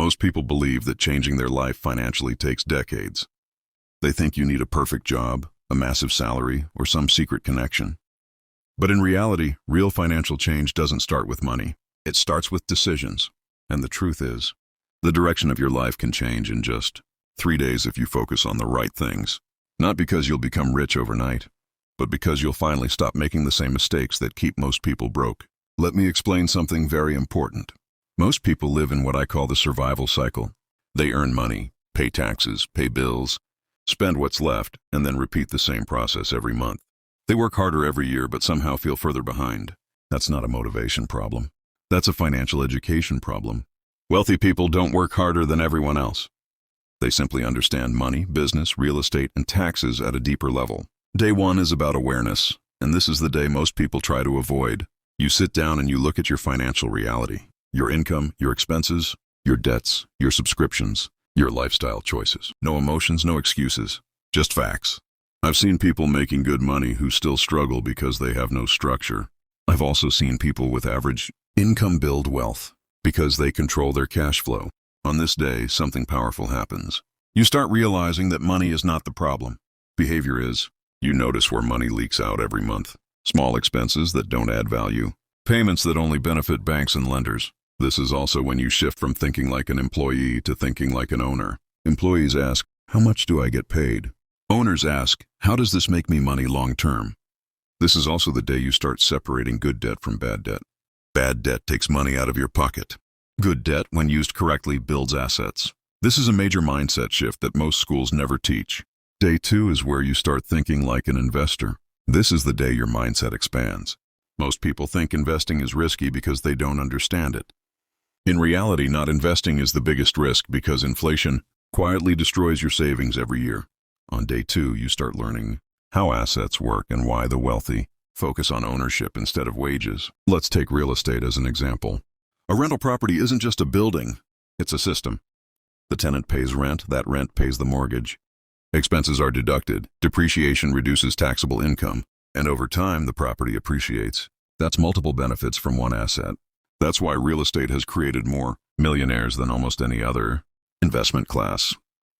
Most people believe that changing their life financially takes decades. They think you need a perfect job, a massive salary, or some secret connection. But in reality, real financial change doesn't start with money. It starts with decisions. And the truth is, the direction of your life can change in just 3 days if you focus on the right things. Not because you'll become rich overnight, but because you'll finally stop making the same mistakes that keep most people broke. Let me explain something very important. Most people live in what I call the survival cycle. They earn money, pay taxes, pay bills, spend what's left, and then repeat the same process every month. They work harder every year but somehow feel further behind. That's not a motivation problem. That's a financial education problem. Wealthy people don't work harder than everyone else. They simply understand money, business, real estate, and taxes at a deeper level. Day 1 is about awareness, and this is the day most people try to avoid. You sit down and you look at your financial reality. Your income, your expenses, your debts, your subscriptions, your lifestyle choices. No emotions, no excuses, just facts. I've seen people making good money who still struggle because they have no structure. I've also seen people with average income build wealth because they control their cash flow. On this day, something powerful happens. You start realizing that money is not the problem. Behavior is. You notice where money leaks out every month. Small expenses that don't add value. Payments that only benefit banks and lenders. This is also when you shift from thinking like an employee to thinking like an owner. Employees ask, how much do I get paid? Owners ask, how does this make me money long term? This is also the day you start separating good debt from bad debt. Bad debt takes money out of your pocket. Good debt, when used correctly, builds assets. This is a major mindset shift that most schools never teach. Day 2 is where you start thinking like an investor. This is the day your mindset expands. Most people think investing is risky because they don't understand it. In reality, not investing is the biggest risk because inflation quietly destroys your savings every year. On day 2, you start learning how assets work and why the wealthy focus on ownership instead of wages. Let's take real estate as an example. A rental property isn't just a building, it's a system. The tenant pays rent, that rent pays the mortgage. Expenses are deducted, depreciation reduces taxable income, and over time the property appreciates. That's multiple benefits from one asset. That's why real estate has created more millionaires than almost any other investment class.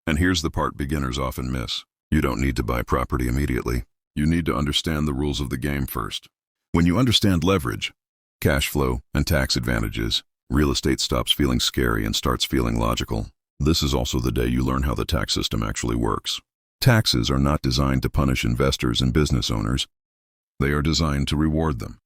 And here's the part beginners often miss. You don't need to buy property immediately. You need to understand the rules of the game first. When you understand leverage, cash flow, and tax advantages, real estate stops feeling scary and starts feeling logical. This is also the day you learn how the tax system actually works. Taxes are not designed to punish investors and business owners. They are designed to reward them.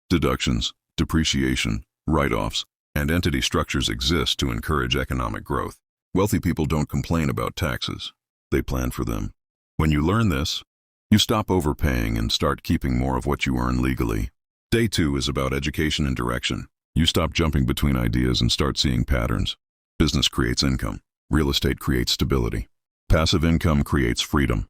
Deductions, depreciation, write-offs, and entity structures exist to encourage economic growth. Wealthy people don't complain about taxes. They plan for them. When you learn this, you stop overpaying and start keeping more of what you earn legally. Day 2 is about education and direction. You stop jumping between ideas and start seeing patterns. Business creates income. Real estate creates stability. Passive income creates freedom.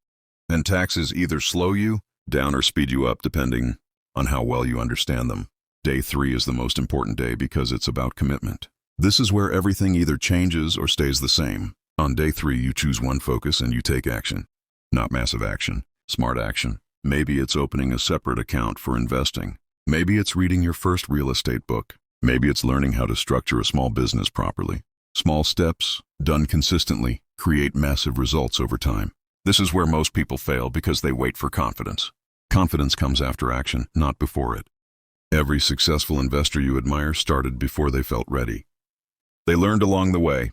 And taxes either slow you down or speed you up depending on how well you understand them. Day 3 is the most important day because it's about commitment. This is where everything either changes or stays the same. On day 3, you choose one focus and you take action. Not massive action, smart action. Maybe it's opening a separate account for investing. Maybe it's reading your first real estate book. Maybe it's learning how to structure a small business properly. Small steps, done consistently, create massive results over time. This is where most people fail because they wait for confidence. Confidence comes after action, not before it. Every successful investor you admire started before they felt ready. They learned along the way.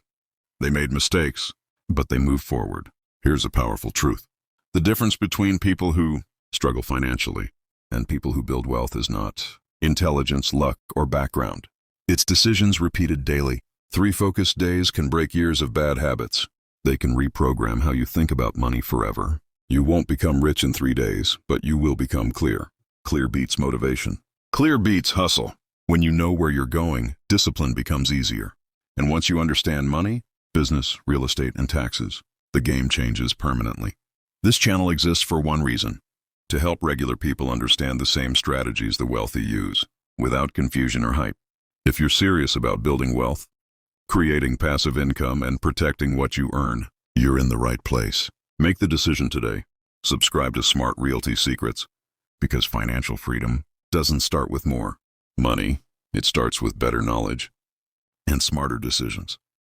They made mistakes, but they moved forward. Here's a powerful truth. The difference between people who struggle financially and people who build wealth is not intelligence, luck, or background. It's decisions repeated daily. 3 focused days can break years of bad habits. They can reprogram how you think about money forever. You won't become rich in 3 days, but you will become clear. Clear beats motivation. Clear beats hustle. When you know where you're going, discipline becomes easier. And once you understand money, business, real estate, and taxes, the game changes permanently. This channel exists for one reason: to help regular people understand the same strategies the wealthy use, without confusion or hype. If you're serious about building wealth, creating passive income, and protecting what you earn, you're in the right place. Make the decision today. Subscribe to Smart Realty Secrets, because financial freedom doesn't start with more money. It starts with better knowledge and smarter decisions.